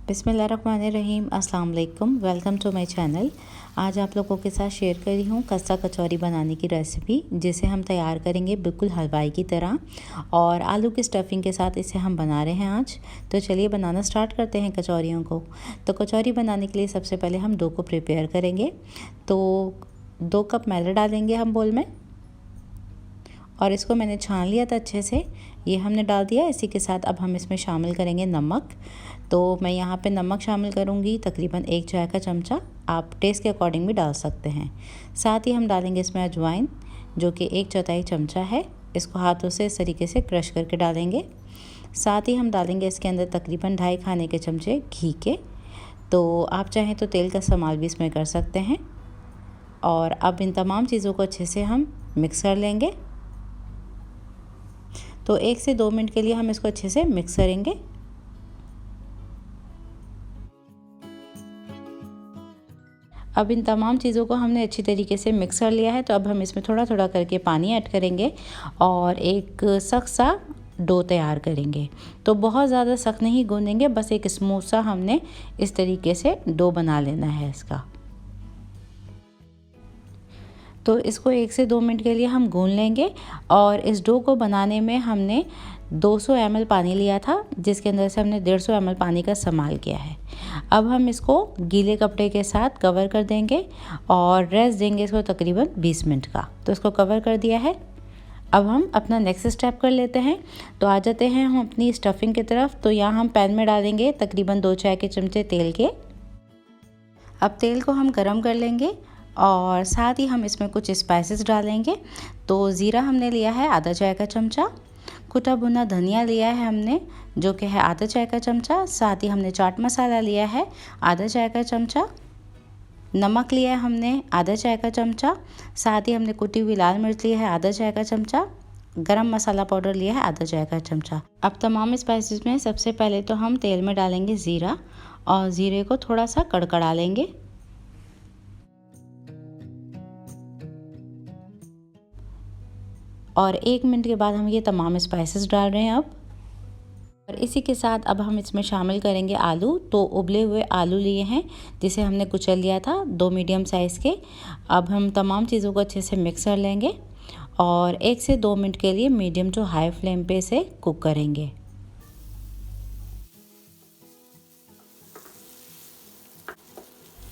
बिस्मिल्लाहिर्रहमानिर्रहीम। अस्सलाम वालेकुम। Welcome to my channel. आज आप लोगों के साथ शेयर कर रही हूँ कस्सा कचौरी बनाने की रेसिपी, जिसे हम तैयार करेंगे बिल्कुल हलवाई की तरह और आलू की स्टफिंग के साथ इसे हम बना रहे हैं आज। तो चलिए बनाना स्टार्ट करते हैं कचौरियों को। तो कचौरी बनाने के लिए सबसे पहले हम डो को प्रिपेयर करेंगे। तो 2 कप मैदा डालेंगे हम बोल में, और इसको मैंने छान लिया था अच्छे से। ये हमने डाल दिया। इसी के साथ अब हम इसमें शामिल करेंगे नमक। तो मैं यहाँ पे नमक शामिल करूँगी तकरीबन 1 चाय का चमचा। आप टेस्ट के अकॉर्डिंग भी डाल सकते हैं। साथ ही हम डालेंगे इसमें अजवाइन, जो कि 1/4 चमचा है। इसको हाथों से इस तरीके से क्रश करके डालेंगे। साथ ही हम डालेंगे इसके अंदर तकरीबन 2.5 खाने के चमचे घी के। तो आप चाहें तो तेल का इस्तेमाल भी इसमें कर सकते हैं। और अब इन तमाम चीज़ों को अच्छे से हम मिक्स कर लेंगे। तो 1 से 2 मिनट के लिए हम इसको अच्छे से मिक्स करेंगे। अब इन तमाम चीज़ों को हमने अच्छी तरीके से मिक्स कर लिया है। तो अब हम इसमें थोड़ा थोड़ा करके पानी ऐड करेंगे और एक सख्त सा डो तैयार करेंगे। तो बहुत ज़्यादा सख्त नहीं गूंदेंगे, बस एक स्मूथ सा हमने इस तरीके से डो बना लेना है इसका। तो इसको 1 से 2 मिनट के लिए हम गूंद लेंगे। और इस डो को बनाने में हमने 200 ml पानी लिया था, जिसके अंदर से हमने 150 ml पानी का इस्तेमाल किया है। अब हम इसको गीले कपड़े के साथ कवर कर देंगे और रेस्ट देंगे इसको तकरीबन 20 मिनट का। तो इसको कवर कर दिया है। अब हम अपना नेक्स्ट स्टेप कर लेते हैं। तो आ जाते हैं हम अपनी स्टफिंग की तरफ। तो यहाँ हम पैन में डालेंगे तकरीबन 2 चाय के चमचे तेल के। अब तेल को हम गरम कर लेंगे और साथ ही हम इसमें कुछ स्पाइसेस डालेंगे। तो ज़ीरा हमने लिया है आधा चाय का चमचा। कुटा भुना धनिया लिया है हमने, जो कि है आधा चाय का चमचा। साथ ही हमने चाट मसाला लिया है आधा चाय का चमचा। नमक लिया है हमने आधा चाय का चमचा। साथ ही हमने कुटी हुई लाल मिर्च लिया है आधा चाय का चमचा। गरम मसाला पाउडर लिया है आधा चाय का चमचा। अब तमाम स्पाइसेस में सबसे पहले तो हम तेल में डालेंगे ज़ीरा, और ज़ीरे को थोड़ा सा कड़कड़ा लेंगे। और 1 मिनट के बाद हम ये तमाम स्पाइसेस डाल रहे हैं अब। और इसी के साथ अब हम इसमें शामिल करेंगे आलू। तो उबले हुए आलू लिए हैं, जिसे हमने कुचल लिया था 2 मीडियम साइज़ के। अब हम तमाम चीज़ों को अच्छे से मिक्स कर लेंगे और 1 से 2 मिनट के लिए मीडियम टू हाई फ्लेम पे इसे कुक करेंगे।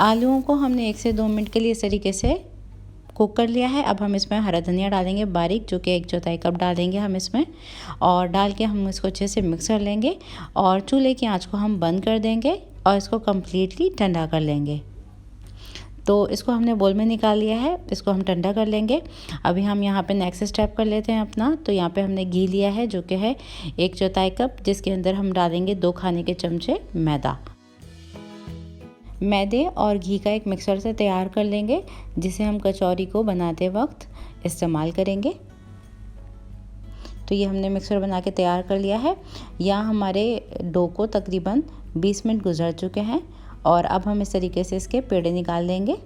आलूओं को हमने 1 से 2 मिनट के लिए इस तरीके से कुक कर लिया है। अब हम इसमें हरा धनिया डालेंगे बारीक, जो कि 1/4 कप डालेंगे हम इसमें, और डाल के हम इसको अच्छे से मिक्स कर लेंगे। और चूल्हे की आंच को हम बंद कर देंगे और इसको कम्प्लीटली ठंडा कर लेंगे। तो इसको हमने बोल में निकाल लिया है, इसको हम ठंडा कर लेंगे। अभी हम यहाँ पे नेक्स्ट स्टेप कर लेते हैं अपना। तो यहाँ पे हमने घी लिया है, जो कि है 1/4 कप, जिसके अंदर हम डालेंगे 2 खाने के चमचे मैदा। मैदे और घी का एक मिक्सर से तैयार कर लेंगे, जिसे हम कचौरी को बनाते वक्त इस्तेमाल करेंगे। तो ये हमने मिक्सर बना के तैयार कर लिया है। यहाँ हमारे डो को तकरीबन 20 मिनट गुजर चुके हैं और अब हम इस तरीके से इसके पेड़े निकाल लेंगे।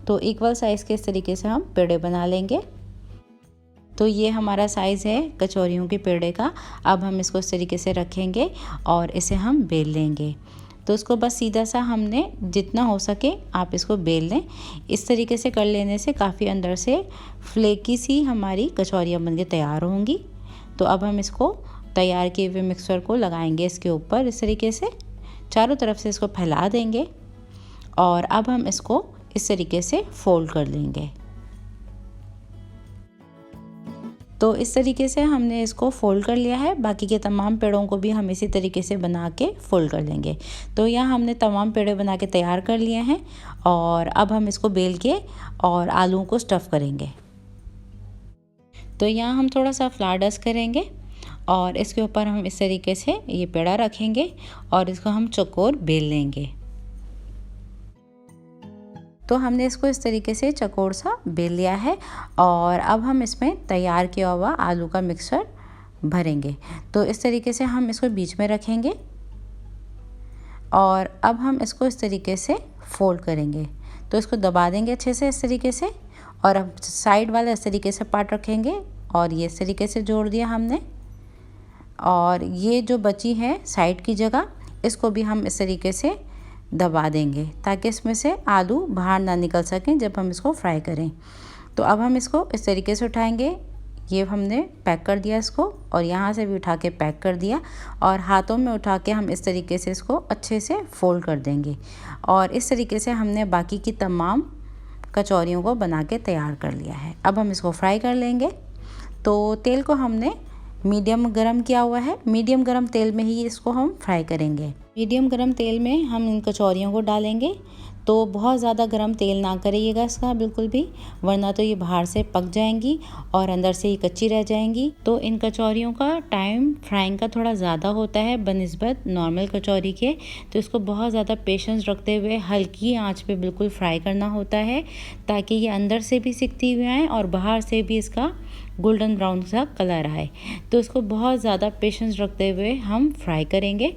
तो इक्वल साइज़ के इस तरीके से हम पेड़े बना लेंगे। तो ये हमारा साइज़ है कचौरियों के पेड़े का। अब हम इसको इस तरीके से रखेंगे और इसे हम बेल लेंगे। तो इसको बस सीधा सा हमने जितना हो सके आप इसको बेल लें। इस तरीके से कर लेने से काफ़ी अंदर से फ्लेकी सी हमारी कचौरियाँ बन के तैयार होंगी। तो अब हम इसको तैयार किए हुए मिक्सचर को लगाएंगे इसके ऊपर इस तरीके से, चारों तरफ से इसको फैला देंगे और अब हम इसको इस तरीके से फोल्ड कर लेंगे। तो इस तरीके से हमने इसको फोल्ड कर लिया है। बाकी के तमाम पेड़ों को भी हम इसी तरीके से बना के फोल्ड कर लेंगे। तो यहाँ हमने तमाम पेड़े बना के तैयार कर लिए हैं और अब हम इसको बेल के और आलूओं को स्टफ़ करेंगे। तो यहाँ हम थोड़ा सा फ्लावर डस्ट करेंगे और इसके ऊपर हम इस तरीके से ये पेड़ा रखेंगे और इसको हम चौकोर बेल लेंगे। तो हमने इसको इस तरीके से चौकोर सा बेल लिया है और अब हम इसमें तैयार किया हुआ आलू का मिक्सचर भरेंगे। तो इस तरीके से हम इसको बीच में रखेंगे और अब हम इसको इस तरीके से फोल्ड करेंगे। तो इसको दबा देंगे अच्छे से इस तरीके से, और अब साइड वाला इस तरीके से पार्ट रखेंगे और ये इस तरीके से जोड़ दिया हमने। और ये जो बची है साइड की जगह, इसको भी हम इस तरीके से दबा देंगे ताकि इसमें से आलू बाहर ना निकल सकें जब हम इसको फ्राई करें। तो अब हम इसको इस तरीके से उठाएंगे, ये हमने पैक कर दिया इसको, और यहाँ से भी उठा के पैक कर दिया, और हाथों में उठा के हम इस तरीके से इसको अच्छे से फोल्ड कर देंगे। और इस तरीके से हमने बाकी की तमाम कचौरियों को बना के तैयार कर लिया है। अब हम इसको फ्राई कर लेंगे। तो तेल को हमने मीडियम गरम किया हुआ है, मीडियम गरम तेल में ही इसको हम फ्राई करेंगे। मीडियम गरम तेल में हम इन कचौरियों को डालेंगे। तो बहुत ज़्यादा गरम तेल ना करिएगा इसका बिल्कुल भी, वरना तो ये बाहर से पक जाएंगी और अंदर से ही कच्ची रह जाएंगी। तो इन कचौरियों का टाइम फ्राइंग का थोड़ा ज़्यादा होता है बनिस्बत नॉर्मल कचौरी के। तो इसको बहुत ज़्यादा पेशेंस रखते हुए हल्की आंच पे बिल्कुल फ्राई करना होता है, ताकि ये अंदर से भी सिकती हुई आए और बाहर से भी इसका गोल्डन ब्राउन सा कलर आए। तो इसको बहुत ज़्यादा पेशेंस रखते हुए हम फ्राई करेंगे।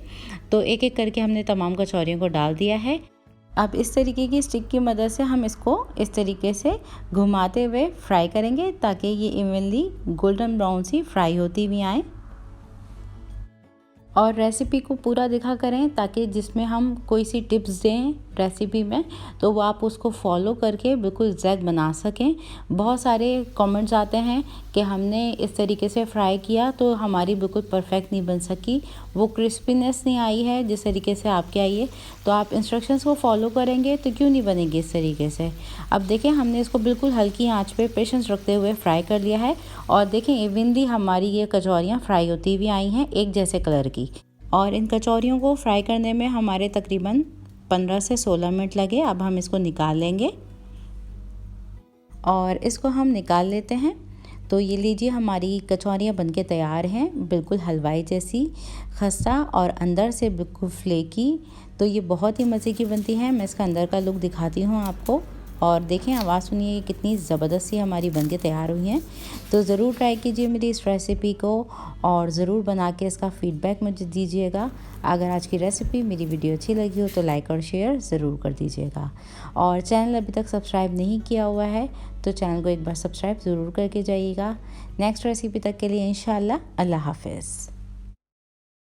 तो एक एक करके हमने तमाम कचौरियों को डाल दिया है। अब इस तरीके की स्टिक की मदद से हम इसको इस तरीके से घुमाते हुए फ्राई करेंगे ताकि ये इवनली गोल्डन ब्राउन सी फ्राई होती हुई आए। और रेसिपी को पूरा देखा करें ताकि जिसमें हम कोई सी टिप्स दें रेसिपी में तो वो आप उसको फॉलो करके बिल्कुल एग्जैक्ट बना सकें। बहुत सारे कमेंट्स आते हैं कि हमने इस तरीके से फ्राई किया तो हमारी बिल्कुल परफेक्ट नहीं बन सकी, वो क्रिस्पीनेस नहीं आई है जिस तरीके से आपके आई है। तो आप इंस्ट्रक्शंस को फॉलो करेंगे तो क्यों नहीं बनेगी इस तरीके से। अब देखें हमने इसको बिल्कुल हल्की आँच पे पेशेंस रखते हुए फ्राई कर लिया है, और देखें इवनली हमारी ये कचौरियाँ फ्राई होती हुई आई हैं एक जैसे कलर की। और इन कचौरियों को फ्राई करने में हमारे तकरीबन 15 से 16 मिनट लगे। अब हम इसको निकाल लेंगे और इसको हम निकाल लेते हैं। तो ये लीजिए हमारी कचौरियाँ बनके तैयार हैं, बिल्कुल हलवाई जैसी खस्ता और अंदर से बिल्कुल फ्लेकी। तो ये बहुत ही मज़े की बनती है। मैं इसका अंदर का लुक दिखाती हूँ आपको, और देखें आवाज़ सुनिए कितनी ज़बरदस्त सी हमारी बनके तैयार हुई हैं। तो ज़रूर ट्राई कीजिए मेरी इस रेसिपी को, और ज़रूर बना के इसका फ़ीडबैक मुझे दीजिएगा। अगर आज की रेसिपी मेरी वीडियो अच्छी लगी हो तो लाइक और शेयर ज़रूर कर दीजिएगा। और चैनल अभी तक सब्सक्राइब नहीं किया हुआ है तो चैनल को एक बार सब्सक्राइब ज़रूर करके जाइएगा। नेक्स्ट रेसिपी तक के लिए इंशाअल्लाह, अल्लाह हाफ़िज़।